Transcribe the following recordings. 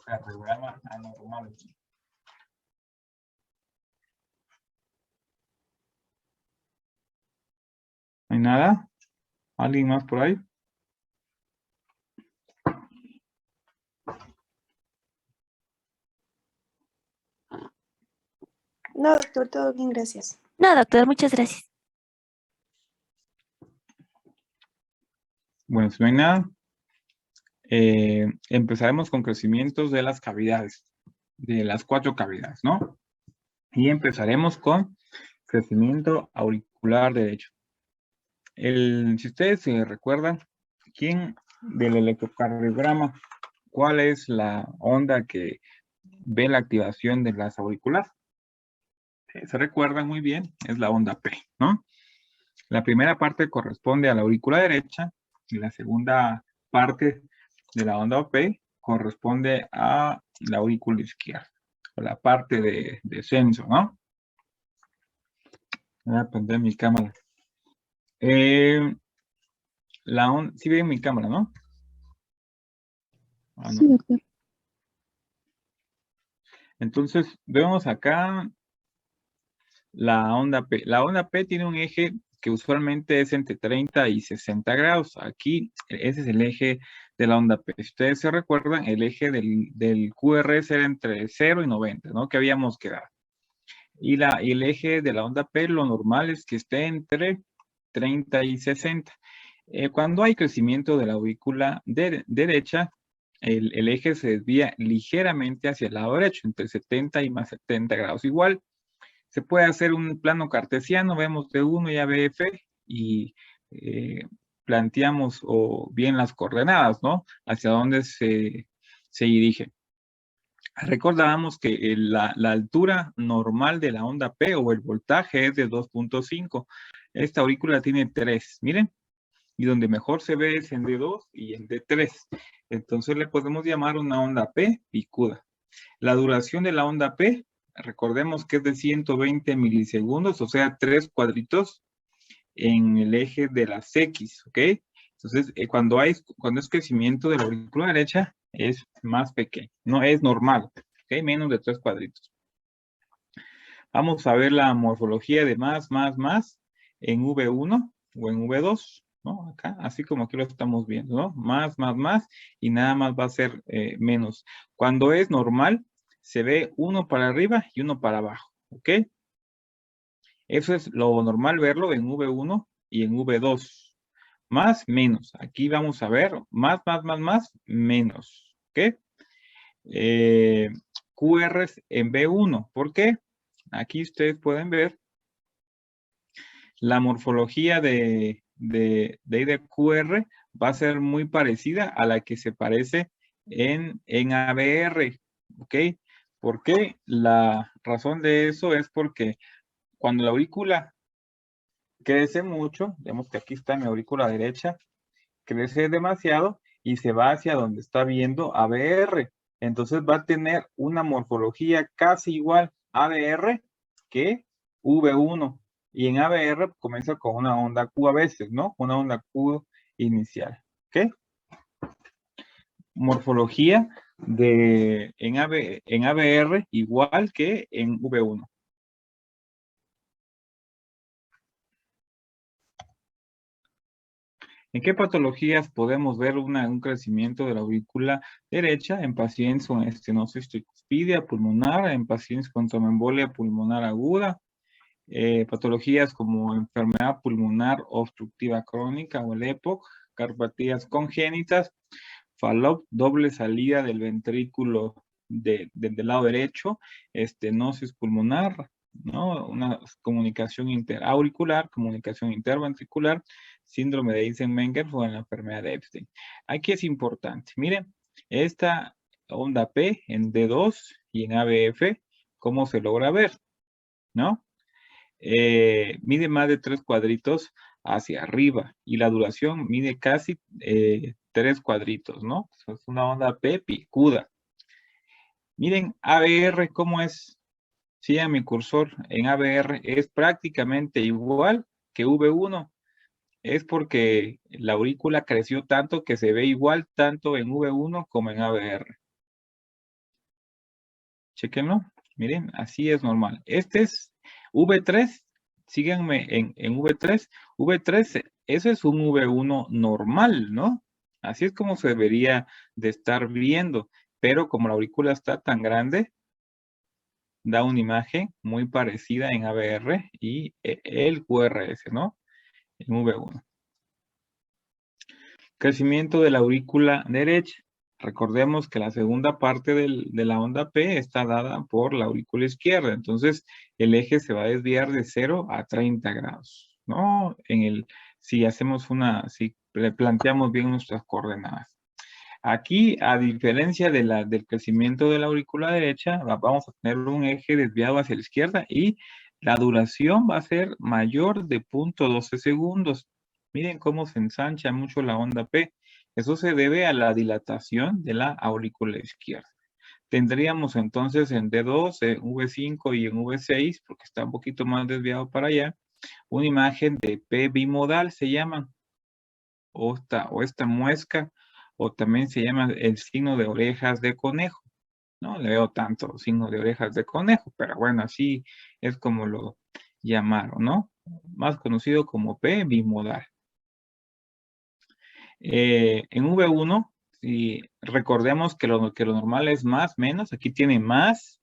electrocardiograma anormal. ¿No hay nada? ¿Alguien más por ahí? No, doctor, todo bien, gracias. No, doctor, muchas gracias. Bueno, si no hay nada, empezaremos con crecimientos de las cavidades, de las 4 cavidades, ¿no? Y empezaremos con crecimiento auricular derecho. Si ustedes se recuerdan, ¿quién del electrocardiograma, cuál es la onda que ve la activación de las auriculares? Se recuerdan muy bien, es la onda P, ¿no? La primera parte corresponde a la aurícula derecha y la segunda parte de la onda P corresponde a la aurícula izquierda, o la parte de descenso, ¿no? Voy a prender mi cámara. Sí ven mi cámara, ¿no? Ah, no. Sí, doctor. Entonces, vemos acá la onda P. La onda P tiene un eje que usualmente es entre 30 y 60 grados. Aquí, ese es el eje de la onda P. Si ustedes se recuerdan, el eje del QRS era entre 0 y 90, ¿no? Que habíamos quedado. Y el eje de la onda P, lo normal es que esté entre 30 y 60. Cuando hay crecimiento de la aurícula derecha, el eje se desvía ligeramente hacia el lado derecho, entre 70 y más 70 grados. Igual, se puede hacer un plano cartesiano, vemos D1 y ABF y planteamos o bien las coordenadas, ¿no? Hacia dónde se dirige. Recordábamos que la altura normal de la onda P o el voltaje es de 2.5. Esta aurícula tiene 3, miren, y donde mejor se ve es en D2 y en D3. Entonces le podemos llamar una onda P picuda. La duración de la onda P, recordemos que es de 120 milisegundos, o sea, 3 cuadritos en el eje de las X, ¿ok? Entonces, cuando es crecimiento de la aurícula derecha, es más pequeño, no es normal, ¿ok? Menos de 3 cuadritos. Vamos a ver la morfología de más en V1 o en V2, ¿no? Acá, así como aquí lo estamos viendo, ¿no? Más, y nada más va a ser menos. Cuando es normal, se ve uno para arriba y uno para abajo, ¿ok? Eso es lo normal verlo en V1 y en V2. Más, menos. Aquí vamos a ver más, menos, ¿ok? QRs en V1. ¿Por qué? Aquí ustedes pueden ver la morfología de QR va a ser muy parecida a la que se parece en ABR, ¿ok? ¿Por qué? La razón de eso es porque cuando la aurícula crece mucho, vemos que aquí está mi aurícula derecha, crece demasiado y se va hacia donde está viendo ABR. Entonces va a tener una morfología casi igual a ABR que V1. Y en ABR comienza con una onda Q a veces, ¿no? Una onda Q inicial. ¿Ok? Morfología en ABR igual que en V1. ¿En qué patologías podemos ver un crecimiento de la aurícula derecha? En pacientes con estenosis tricuspidia pulmonar, en pacientes con tromboembolia pulmonar aguda, patologías como enfermedad pulmonar obstructiva crónica o el EPOC, cardiopatía congénitas, FALOP, doble salida del ventrículo del lado derecho, estenosis pulmonar, ¿no? Una comunicación interauricular, comunicación interventricular, síndrome de Eisenmenger o en la enfermedad de Epstein. Aquí es importante, miren, esta onda P en D2 y en ABF, ¿cómo se logra ver? ¿No? Mide más de 3 cuadritos hacia arriba y la duración mide casi 3 cuadritos, ¿no? Es una onda P picuda. Miren, ABR, ¿cómo es? Sí, a mi cursor en ABR es prácticamente igual que V1. Es porque la aurícula creció tanto que se ve igual tanto en V1 como en ABR. Chequenlo. Miren, así es normal. Este es V3. Síganme en V3. V3, eso es un V1 normal, ¿no? Así es como se debería de estar viendo. Pero como la aurícula está tan grande, da una imagen muy parecida en ABR y el QRS, ¿no? En V1. Crecimiento de la aurícula derecha. Recordemos que la segunda parte de la onda P está dada por la aurícula izquierda. Entonces, el eje se va a desviar de 0 a 30 grados, ¿no? Si hacemos si planteamos bien nuestras coordenadas. Aquí, a diferencia del crecimiento de la aurícula derecha, vamos a tener un eje desviado hacia la izquierda y la duración va a ser mayor de 0.12 segundos. Miren cómo se ensancha mucho la onda P. Eso se debe a la dilatación de la aurícula izquierda. Tendríamos entonces en D2, en V5 y en V6, porque está un poquito más desviado para allá, una imagen de P bimodal se llama, o esta muesca, o también se llama el signo de orejas de conejo. No le veo tanto signo de orejas de conejo, pero bueno, así es como lo llamaron, ¿no? Más conocido como P bimodal. En V1, si recordemos que lo normal es más, menos, aquí tiene más,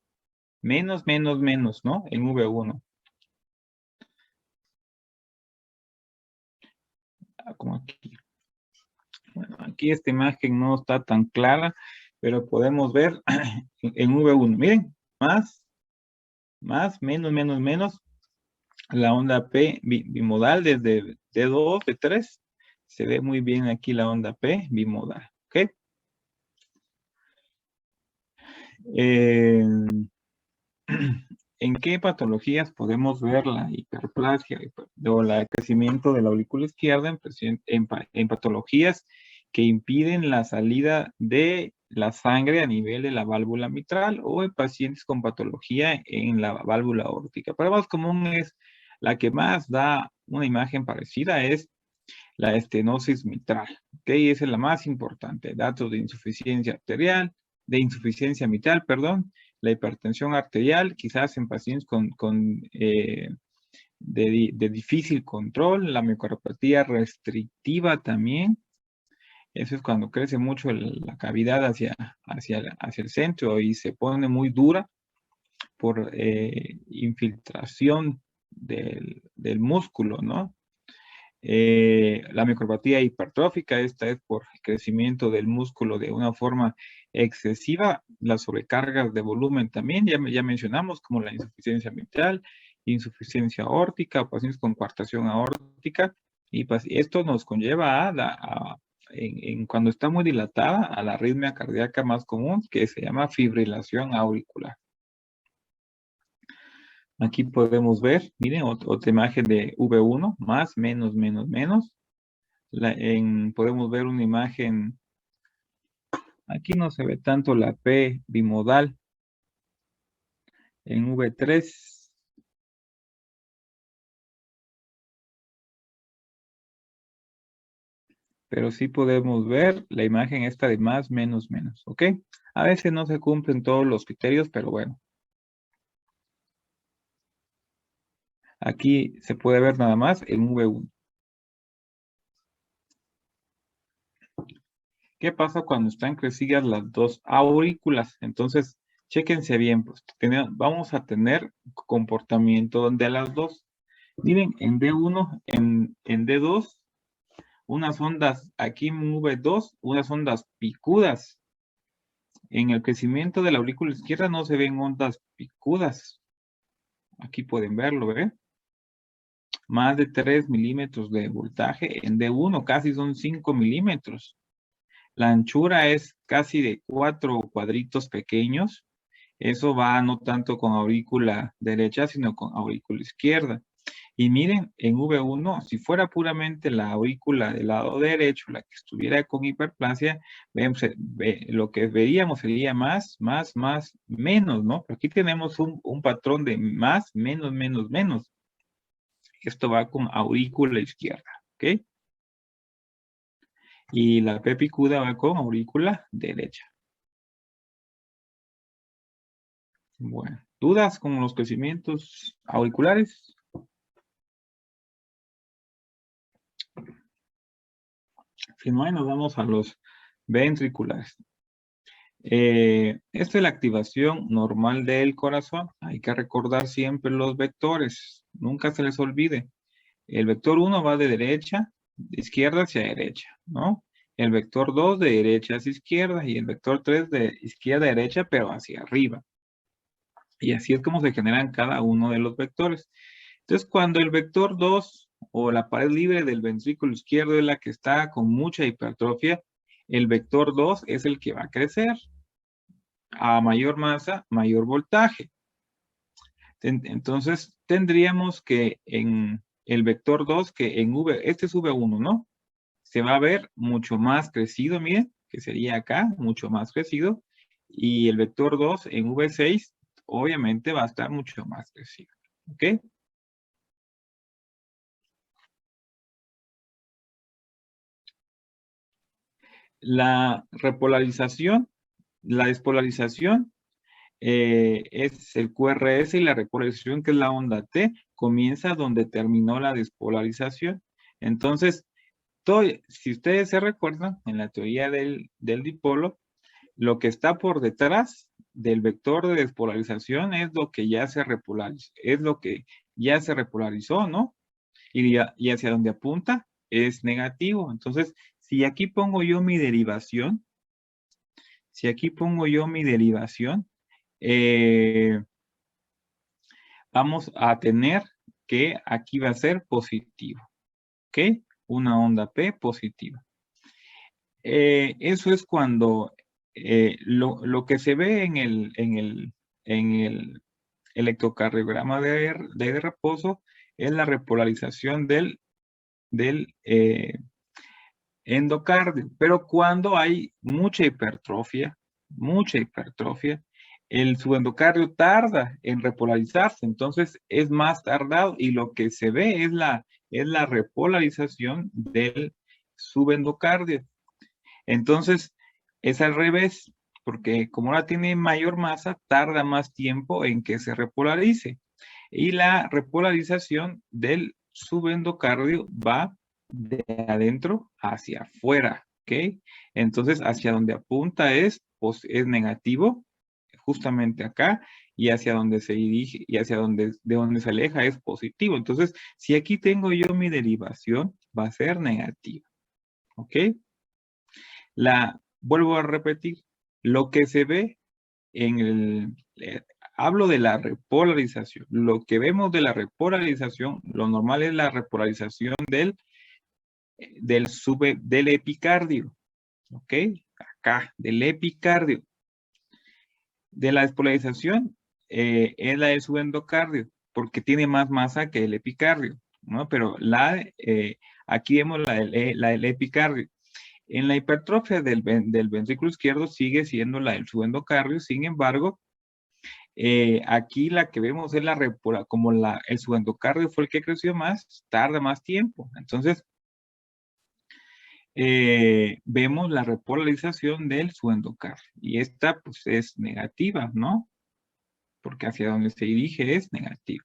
menos, menos, menos, ¿no? En V1. Como aquí. Bueno, aquí esta imagen no está tan clara, pero podemos ver en V1. Miren, más, menos, menos, menos. La onda P bimodal desde D2, D3. Se ve muy bien aquí la onda P bimodal. ¿Ok? ¿En qué patologías podemos ver la hiperplasia o el crecimiento de la aurícula izquierda en patologías que impiden la salida de la sangre a nivel de la válvula mitral o en pacientes con patología en la válvula aórtica? Pero más común es la que más da una imagen parecida es la estenosis mitral, ¿ok? Esa es la más importante. Datos de insuficiencia arterial, de insuficiencia mitral, perdón, la hipertensión arterial, quizás en pacientes de difícil control, la miocardiopatía restrictiva también. Eso es cuando crece mucho la cavidad hacia el centro y se pone muy dura por infiltración del músculo, ¿no? La miocardiopatía hipertrófica, esta es por crecimiento del músculo de una forma excesiva, las sobrecargas de volumen también, ya mencionamos, como la insuficiencia mitral, insuficiencia aórtica, pacientes con coartación aórtica, y esto nos conlleva cuando está muy dilatada, a la arritmia cardíaca más común, que se llama fibrilación auricular. Aquí podemos ver, miren, otra imagen de V1, más, menos, menos, menos. Podemos ver una imagen, aquí no se ve tanto la P bimodal, en V3. Pero sí podemos ver la imagen esta de más, menos, menos, ¿ok? A veces no se cumplen todos los criterios, pero bueno. Aquí se puede ver nada más en V1. ¿Qué pasa cuando están crecidas las dos aurículas? Entonces, chéquense bien, pues vamos a tener comportamiento de las dos. Miren, en D1, en D2, unas ondas, aquí en V2, unas ondas picudas. En el crecimiento de la aurícula izquierda no se ven ondas picudas. Aquí pueden verlo, ¿ven? Más de 3 milímetros de voltaje en D1, casi son 5 milímetros. La anchura es casi de 4 cuadritos pequeños. Eso va no tanto con aurícula derecha, sino con aurícula izquierda. Y miren, en V1, si fuera puramente la aurícula del lado derecho, la que estuviera con hiperplasia, lo que veríamos sería más, más, más, menos, ¿no? Pero aquí tenemos un patrón de más, menos, menos, menos. Esto va con aurícula izquierda, ¿ok? Y la P picuda va con aurícula derecha. Bueno, ¿dudas con los crecimientos auriculares? Si no hay, nos vamos a los ventriculares. Esta es la activación normal del corazón. Hay que recordar siempre los vectores. Nunca se les olvide. El vector 1 va de derecha, de izquierda hacia derecha, ¿no? El vector 2 de derecha hacia izquierda y el vector 3 de izquierda a derecha, pero hacia arriba. Y así es como se generan cada uno de los vectores. Entonces, cuando el vector 2 o la pared libre del ventrículo izquierdo es la que está con mucha hipertrofia, el vector 2 es el que va a crecer. A mayor masa, mayor voltaje. Entonces, tendríamos que en el vector 2, que en V, este es V1, ¿no? Se va a ver mucho más crecido, miren, que sería acá, mucho más crecido. Y el vector 2 en V6, obviamente va a estar mucho más crecido. ¿Ok? La repolarización, la despolarización es el QRS y la repolarización, que es la onda T, comienza donde terminó la despolarización. Entonces, si ustedes se recuerdan, en la teoría del dipolo, lo que está por detrás del vector de despolarización es lo que ya se repolarizó, es lo que ya se repolarizó, ¿no? Y hacia donde apunta es negativo. Entonces, si aquí pongo yo mi derivación, vamos a tener que aquí va a ser positivo, ¿ok? Una onda P positiva. Eso es cuando lo que se ve en el electrocardiograma de reposo es la repolarización del endocardio. Pero cuando hay mucha hipertrofia, el subendocardio tarda en repolarizarse, entonces es más tardado y lo que se ve es la repolarización del subendocardio. Entonces es al revés, porque como ahora tiene mayor masa, tarda más tiempo en que se repolarice. Y la repolarización del subendocardio va de adentro hacia afuera, ¿ok? Entonces, hacia donde apunta es negativo, justamente acá, y hacia donde se dirige, y hacia de donde se aleja es positivo. Entonces, si aquí tengo yo mi derivación, va a ser negativa, ¿ok? Vuelvo a repetir, lo que se ve hablo de la repolarización. Lo que vemos de la repolarización, lo normal es la repolarización del epicardio. ¿Ok? Acá, del epicardio. De la despolarización es la del subendocardio, porque tiene más masa que el epicardio, ¿no? Pero aquí vemos la del epicardio. En la hipertrofia del ventrículo izquierdo sigue siendo la del subendocardio, sin embargo, aquí la que vemos es como el subendocardio fue el que creció más, tarda más tiempo. Entonces, vemos la repolarización del subendocardio. Y esta, pues, es negativa, ¿no? Porque hacia donde se dirige es negativo.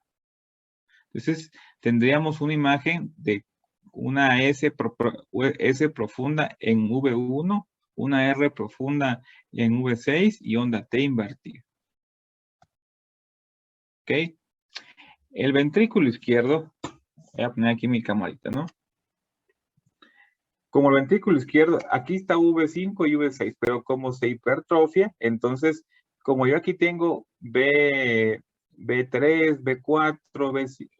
Entonces, tendríamos una imagen de una S profunda en V1, una R profunda en V6 y onda T invertida. ¿Ok? El ventrículo izquierdo, voy a poner aquí mi camarita, ¿no? Como el ventrículo izquierdo, aquí está V5 y V6, pero como se hipertrofia, entonces, como yo aquí tengo B3, B4,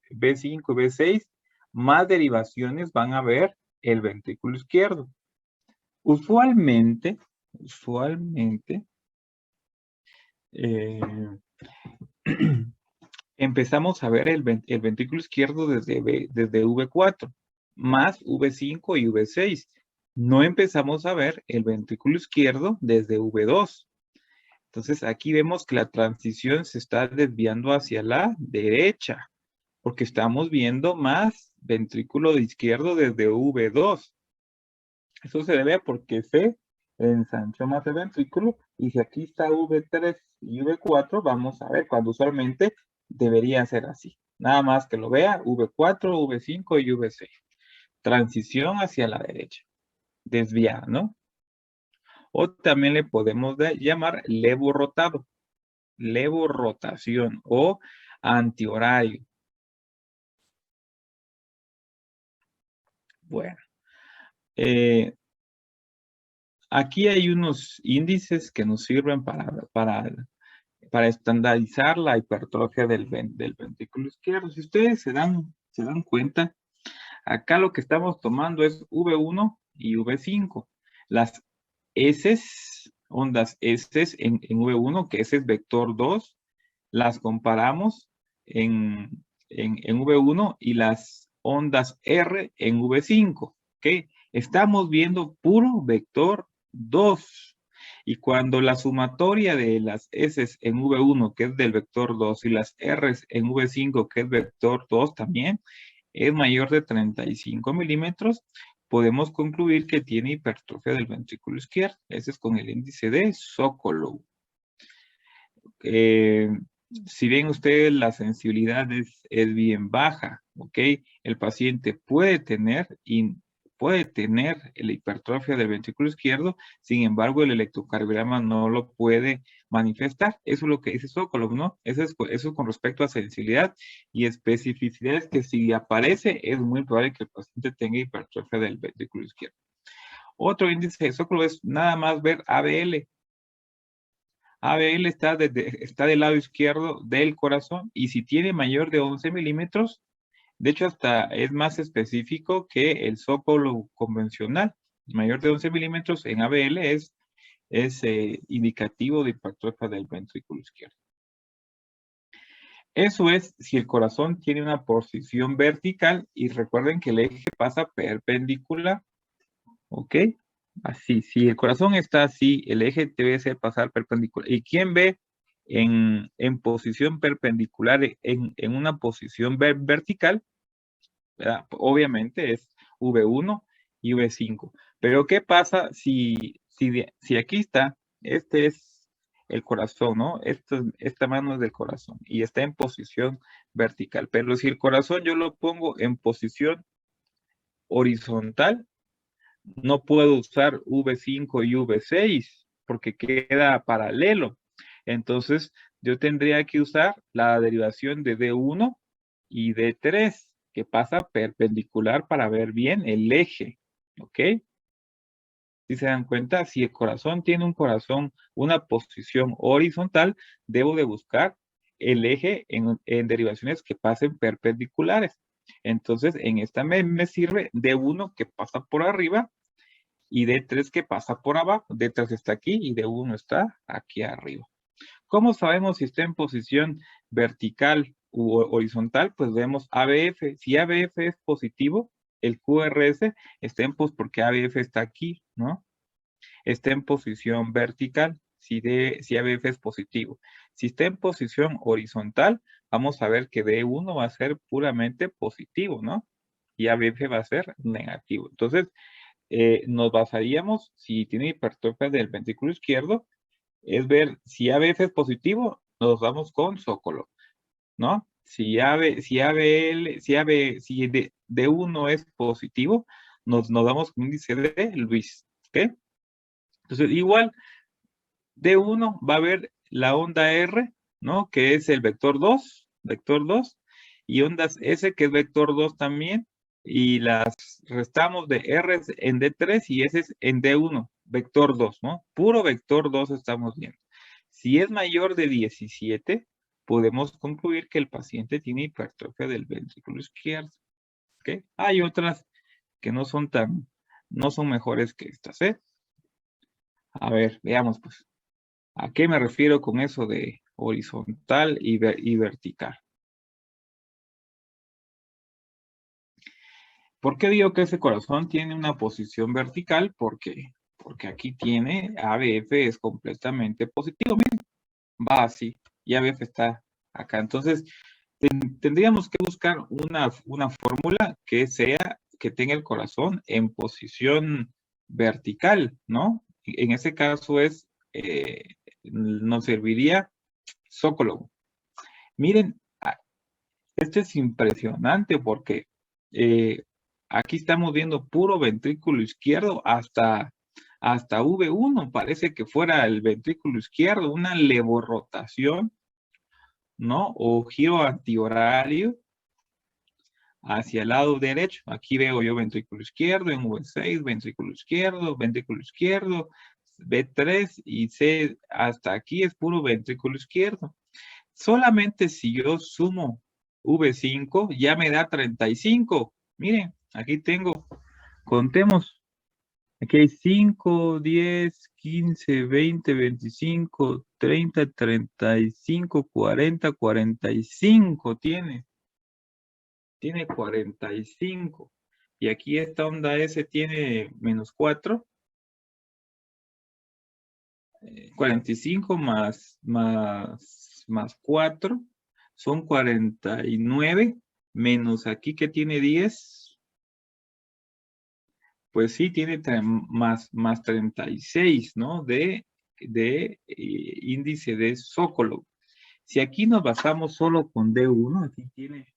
B5 y B6, más derivaciones van a ver el ventrículo izquierdo. Usualmente, empezamos a ver el ventrículo izquierdo desde V4, más V5 y V6. No empezamos a ver el ventrículo izquierdo desde V2. Entonces aquí vemos que la transición se está desviando hacia la derecha, porque estamos viendo más ventrículo izquierdo desde V2. Eso se debe a porque se ensanchó más el ventrículo Y si aquí está V3 y V4, vamos a ver cuando usualmente debería ser así. Nada más que lo vea, V4, V5 y V6. Transición hacia la derecha. Desviada, ¿no? O también le podemos llamar levo rotado. Levo rotación o antihorario. Bueno. Aquí hay unos índices que nos sirven para estandarizar la hipertrofia del ventrículo izquierdo. Si ustedes se dan cuenta, acá lo que estamos tomando es V1 y V5. Las S, ondas S en V1, que ese es vector 2, las comparamos en V1 y las ondas R en V5. ¿Ok? Estamos viendo puro vector 2. Y cuando la sumatoria de las S en V1, que es del vector 2, y las R en V5, que es vector 2 también, es mayor de 35 milímetros, podemos concluir que tiene hipertrofia del ventrículo izquierdo. Ese es con el índice de Sokolov. Si ven ustedes, la sensibilidad es bien baja, ¿ok? El paciente puede tener la hipertrofia del ventrículo izquierdo, sin embargo, el electrocardiograma no lo puede manifestar. Eso es lo que dice Sokolov, ¿no? Eso con respecto a sensibilidad y especificidades que si aparece, es muy probable que el paciente tenga hipertrofia del ventrículo izquierdo. Otro índice de Sokolov es nada más ver ABL. ABL está del lado izquierdo del corazón y si tiene mayor de 11 milímetros, de hecho hasta es más específico que el Sokolov convencional. Mayor de 11 milímetros en ABL es indicativo de hipertrofia del ventrículo izquierdo. Eso es si el corazón tiene una posición vertical y recuerden que el eje pasa perpendicular, ¿ok? Así, si el corazón está así, el eje debe ser pasar perpendicular. ¿Y quién ve en posición perpendicular, en una posición vertical? ¿Verdad? Obviamente es V1 y V5. Pero ¿qué pasa si aquí está, este es el corazón, ¿no? Esta mano es del corazón y está en posición vertical. Pero si el corazón yo lo pongo en posición horizontal, no puedo usar V5 y V6 porque queda paralelo. Entonces, yo tendría que usar la derivación de D1 y D3, que pasa perpendicular para ver bien el eje. ¿Ok? Si se dan cuenta, si el corazón tiene una posición horizontal, debo de buscar el eje en derivaciones que pasen perpendiculares. Entonces, en esta me sirve D1 que pasa por arriba y D3 que pasa por abajo. D3 está aquí y D1 está aquí arriba. ¿Cómo sabemos si está en posición vertical u horizontal? Pues vemos ABF. Si ABF es positivo, el QRS está en porque ABF está aquí, ¿no? Está en posición vertical si ABF es positivo. Si está en posición horizontal, vamos a ver que D1 va a ser puramente positivo, ¿no? Y ABF va a ser negativo. Entonces, nos basaríamos, si tiene hipertrofia del ventrículo izquierdo, es ver si ABF es positivo, nos vamos con Sokolov, ¿no? Si D1 es positivo, nos vamos con índice de Luis, ¿ok? Entonces, igual, D1 va a haber la onda R, ¿no? Que es el vector 2, y ondas S, que es vector 2 también, y las restamos de R en D3 y S en D1, vector 2, ¿no? Puro vector 2 estamos viendo. Si es mayor de 17, podemos concluir que el paciente tiene hipertrofia del ventrículo izquierdo, ¿ok? Hay otras que no son mejores que estas, ¿eh? A ver, veamos pues. ¿A qué me refiero con eso de horizontal y vertical? ¿Por qué digo que ese corazón tiene una posición vertical? Porque aquí tiene ABF es completamente positivo. Miren, va así y ABF está acá. Entonces, tendríamos que buscar una fórmula que tenga el corazón en posición vertical, ¿no? En ese caso es nos serviría zócalo. Miren, esto es impresionante porque aquí estamos viendo puro ventrículo izquierdo hasta V1, parece que fuera el ventrículo izquierdo, una levorotación, ¿no? O giro antihorario hacia el lado derecho. Aquí veo yo ventrículo izquierdo en V6, ventrículo izquierdo, B3 y C hasta aquí es puro ventrículo izquierdo. Solamente si yo sumo V5 ya me da 35. Miren, aquí tengo, contemos. Aquí hay 5, 10, 15, 20, 25, 30, 35, 40, 45 tiene. Tiene 45. Y aquí esta onda S tiene menos 4. 45 más 4 son 49. Menos aquí que tiene 10. Pues sí, tiene más 36, ¿no? De índice de Sokolov. Si aquí nos basamos solo con D1, aquí tiene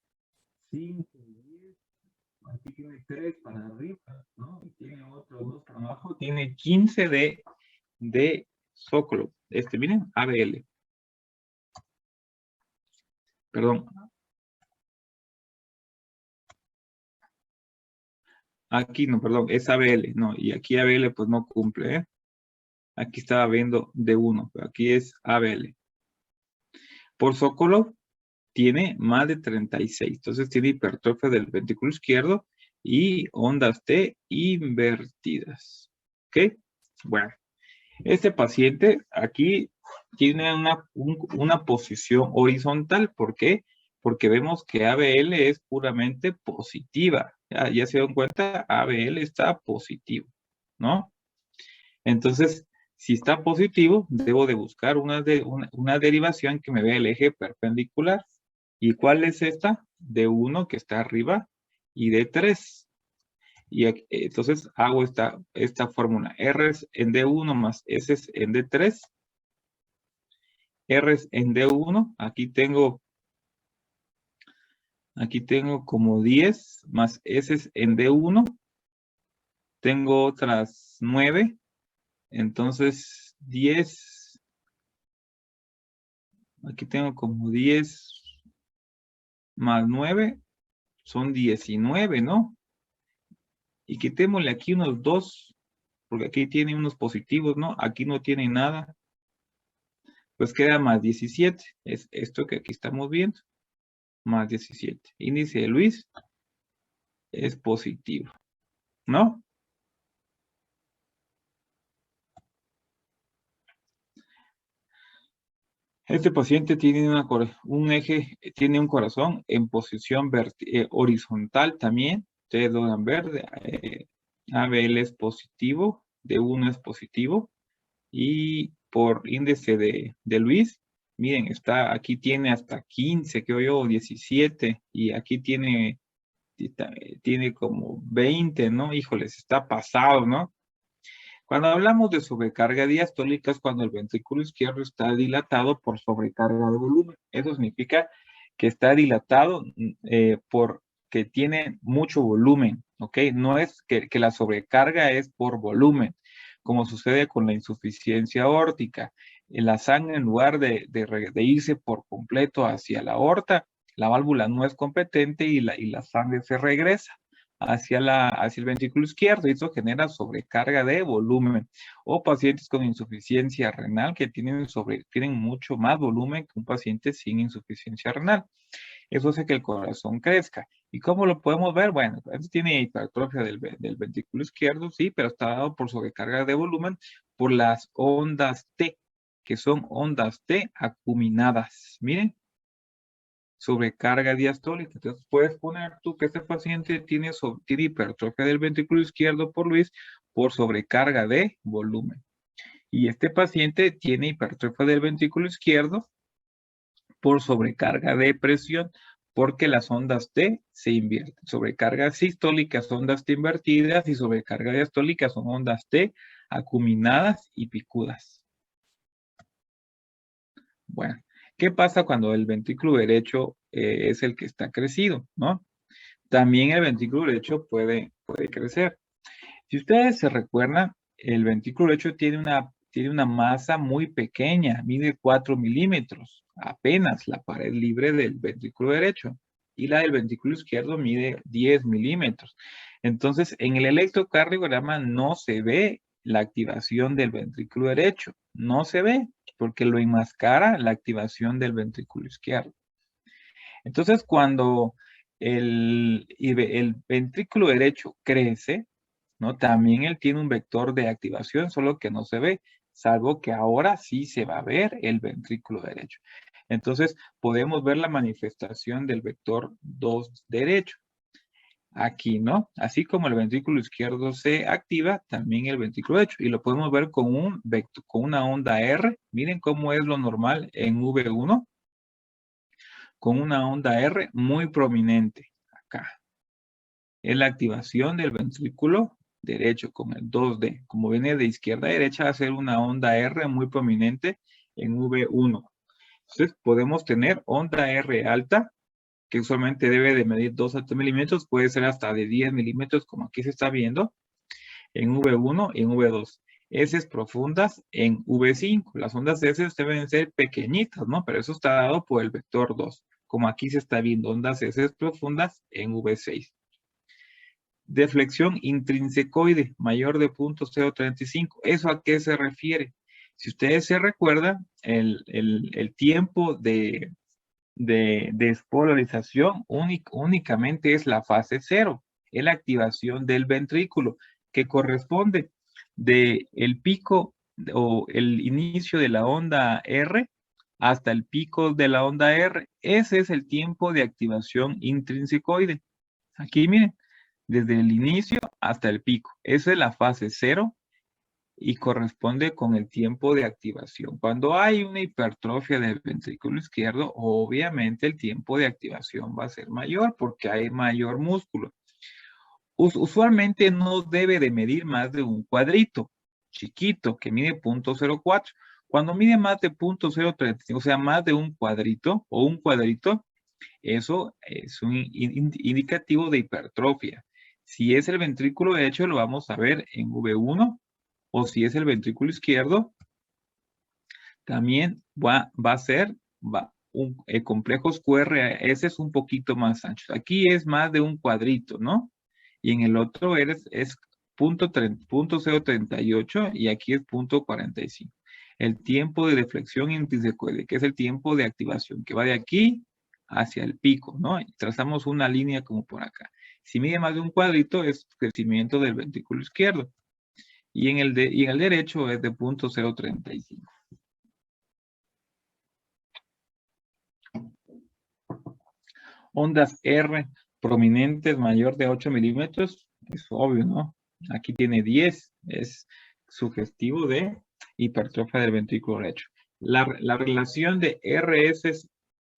5, 10, aquí tiene 3 para arriba, ¿no? Y tiene otro 2 para abajo, tiene 15 de Sokolov. Miren, ABL. Perdón. Aquí no, perdón, es ABL, no, y aquí ABL pues no cumple, ¿eh? Aquí estaba viendo D1, pero aquí es ABL. Por Sokolov tiene más de 36, entonces tiene hipertrofia del ventrículo izquierdo y ondas T invertidas. ¿Ok? Bueno, este paciente aquí tiene una posición horizontal. ¿Por qué? Porque vemos que ABL es puramente positiva. Ya se dieron cuenta, ABL está positivo, ¿no? Entonces, si está positivo, debo de buscar una derivación que me dé el eje perpendicular. ¿Y cuál es esta? D1 que está arriba y D3. Y entonces hago esta fórmula. R es en D1 más S es en D3. R es en D1. Aquí tengo como 10 más S es en D1. Tengo otras 9. Entonces 10. Aquí tengo como 10 más 9 son 19, ¿no? Y quitémosle aquí unos 2, porque aquí tiene unos positivos, ¿no? Aquí no tiene nada. Pues queda más 17. Es esto que aquí estamos viendo. Más 17. Índice de Luis es positivo, ¿no? Este paciente tiene tiene un corazón en posición horizontal también. Ustedes logran ver, ABL es positivo, D1 es positivo. Y por índice de Luis, miren, aquí tiene hasta 15, creo yo, 17, y aquí tiene como 20, ¿no? Híjoles, está pasado, ¿no? Cuando hablamos de sobrecarga diastólica es cuando el ventrículo izquierdo está dilatado por sobrecarga de volumen. Eso significa que está dilatado porque tiene mucho volumen, ¿ok? No es que la sobrecarga es por volumen, como sucede con la insuficiencia aórtica. La sangre, en lugar de irse por completo hacia la aorta, la válvula no es competente y la sangre se regresa hacia el ventrículo izquierdo, y eso genera sobrecarga de volumen. O pacientes con insuficiencia renal que tienen mucho más volumen que un paciente sin insuficiencia renal. Eso hace que el corazón crezca. ¿Y cómo lo podemos ver? Bueno, tiene hipertrofia del ventrículo izquierdo, sí, pero está dado por sobrecarga de volumen por las ondas T, que son ondas T acuminadas. Miren, sobrecarga diastólica. Entonces puedes poner tú que este paciente tiene hipertrofia del ventrículo izquierdo por Luis por sobrecarga de volumen. Y este paciente tiene hipertrofia del ventrículo izquierdo por sobrecarga de presión, porque las ondas T se invierten. Sobrecarga sistólica son ondas T invertidas y sobrecarga diastólica son ondas T acuminadas y picudas. Bueno, ¿qué pasa cuando el ventrículo derecho es el que está crecido, ¿no? También el ventrículo derecho puede crecer. Si ustedes se recuerdan, el ventrículo derecho tiene una masa muy pequeña, mide 4 milímetros, apenas la pared libre del ventrículo derecho. Y la del ventrículo izquierdo mide 10 milímetros. Entonces, en el electrocardiograma no se ve la activación del ventrículo derecho. No se ve, porque lo enmascara la activación del ventrículo izquierdo. Entonces, cuando el ventrículo derecho crece, ¿no? También él tiene un vector de activación, solo que no se ve, salvo que ahora sí se va a ver el ventrículo derecho. Entonces, podemos ver la manifestación del vector 2 derecho. Aquí, ¿no? Así como el ventrículo izquierdo se activa, también el ventrículo derecho. Y lo podemos ver con un vector, con una onda R. Miren cómo es lo normal en V1, con una onda R muy prominente acá. Es la activación del ventrículo derecho con el 2D. Como viene de izquierda a derecha, va a ser una onda R muy prominente en V1. Entonces, podemos tener onda R alta, que usualmente debe de medir 2 a 3 milímetros, puede ser hasta de 10 milímetros, como aquí se está viendo, en V1 y en V2. S profundas en V5. Las ondas S deben ser pequeñitas, ¿no? Pero eso está dado por el vector 2. Como aquí se está viendo ondas S profundas en V6. Deflexión intrinsecoide mayor de 0.035. ¿Eso a qué se refiere? Si ustedes se recuerdan, el tiempo de despolarización únicamente es la fase 0, es la activación del ventrículo, que corresponde del pico o el inicio de la onda R hasta el pico de la onda R. Ese es el tiempo de activación intrínsecoide. Aquí miren, desde el inicio hasta el pico. Esa es la fase 0 y corresponde con el tiempo de activación. Cuando hay una hipertrofia del ventrículo izquierdo, obviamente el tiempo de activación va a ser mayor porque hay mayor músculo. Usualmente no debe de medir más de un cuadrito chiquito que mide 0.04. Cuando mide más de 0.035, o sea, más de un cuadrito o un cuadrito, eso es un indicativo de hipertrofia. Si es el ventrículo derecho, lo vamos a ver en V1, o si es el ventrículo izquierdo, también va a ser complejos QRS es un poquito más ancho. Aquí es más de un cuadrito, ¿no? Y en el otro es 0.038 y aquí es 0.45. El tiempo de deflexión intrinsecoide, que es el tiempo de activación, que va de aquí hacia el pico, ¿no? Y trazamos una línea como por acá. Si mide más de un cuadrito, es crecimiento del ventrículo izquierdo. Y en el derecho es de 0.035. Ondas R prominentes mayor de 8 milímetros, es obvio, ¿no? Aquí tiene 10, es sugestivo de hipertrofia del ventrículo derecho. La relación de RS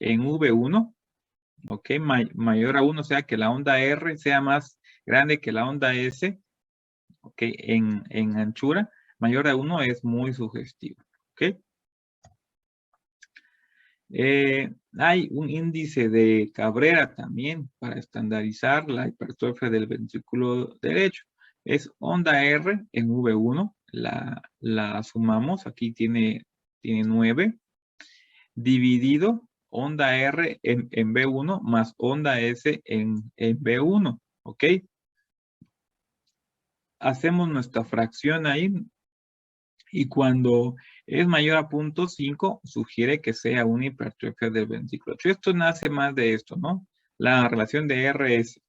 en V1, ¿ok? Mayor a 1, o sea que la onda R sea más grande que la onda S, ¿ok? En anchura, mayor a 1 es muy sugestivo, ¿ok? Hay un índice de Cabrera también para estandarizar la hipertrofia del ventrículo derecho. Es onda R en V1, la sumamos, aquí tiene 9, dividido onda R en V1 más onda S en V1, ¿ok? Hacemos nuestra fracción ahí, y cuando es mayor a 0.5, sugiere que sea una hipertrofia del ventrículo. Esto nace más de esto, ¿no? La relación de R es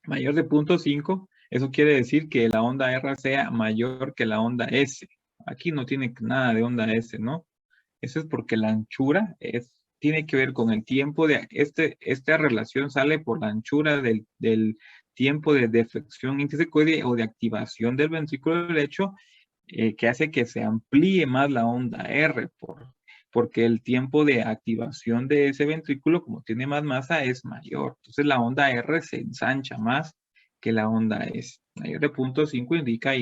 mayor de 0.5, eso quiere decir que la onda R sea mayor que la onda S. Aquí no tiene nada de onda S, ¿no? Eso es porque la anchura tiene que ver con el tiempo de... Esta relación sale por la anchura del tiempo de deflexión intrinsecoide o de activación del ventrículo derecho, que hace que se amplíe más la onda R, porque el tiempo de activación de ese ventrículo, como tiene más masa, es mayor. Entonces la onda R se ensancha más que la onda S. Mayor de 0.5 indica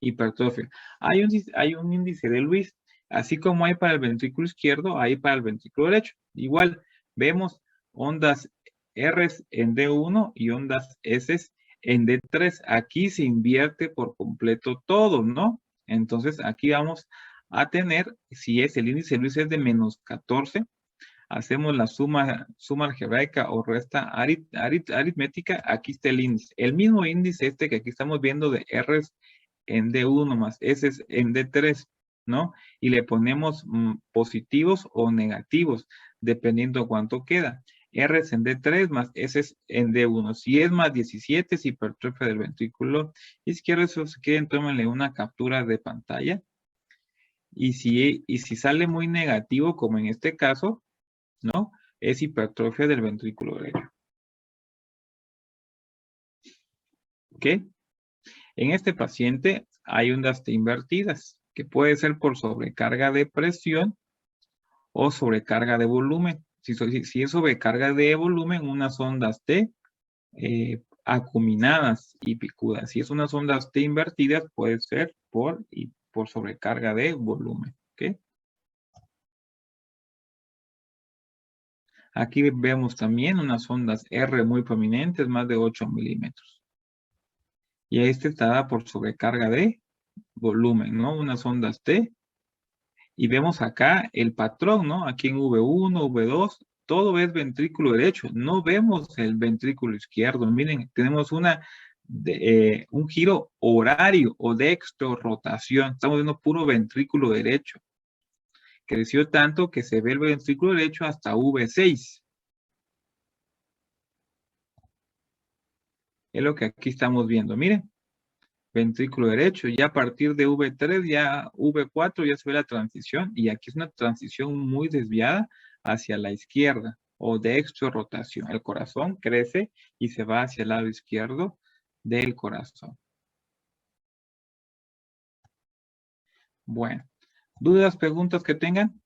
hipertrofia. Hay un índice de Lewis Así como hay para el ventrículo izquierdo, hay para el ventrículo derecho. Igual, vemos ondas R en D1 y ondas S en D3. Aquí se invierte por completo todo, ¿no? Entonces, aquí vamos a tener, si es el índice de Lewis es de menos 14, hacemos la suma algebraica o resta aritmética, aquí está el índice. El mismo índice este que aquí estamos viendo de R en D1 más S en D3, ¿no? Y le ponemos positivos o negativos, dependiendo cuánto queda. R es en D3 más S es en D1. Si es más 17, es hipertrofia del ventrículo izquierdo. Eso si quieren, tómenle una captura de pantalla. Y si sale muy negativo, como en este caso, ¿no? Es hipertrofia del ventrículo derecho. ¿Ok? En este paciente hay ondas T invertidas, que puede ser por sobrecarga de presión o sobrecarga de volumen. Si es sobrecarga de volumen, unas ondas T acuminadas y picudas. Si es unas ondas T invertidas, puede ser por sobrecarga de volumen. ¿Ok? Aquí vemos también unas ondas R muy prominentes, más de 8 milímetros. Y este está por sobrecarga de volumen, ¿no? Unas ondas T. Y vemos acá el patrón, ¿no? Aquí en V1, V2, todo es ventrículo derecho. No vemos el ventrículo izquierdo. Miren, tenemos un giro horario o dextrorrotación. Estamos viendo puro ventrículo derecho. Creció tanto que se ve el ventrículo derecho hasta V6. Es lo que aquí estamos viendo. Miren, ventrículo derecho. Ya a partir de V3, ya V4, ya se ve la transición. Y aquí es una transición muy desviada hacia la izquierda o dextrorrotación. El corazón crece y se va hacia el lado izquierdo del corazón. Bueno, ¿dudas, preguntas que tengan?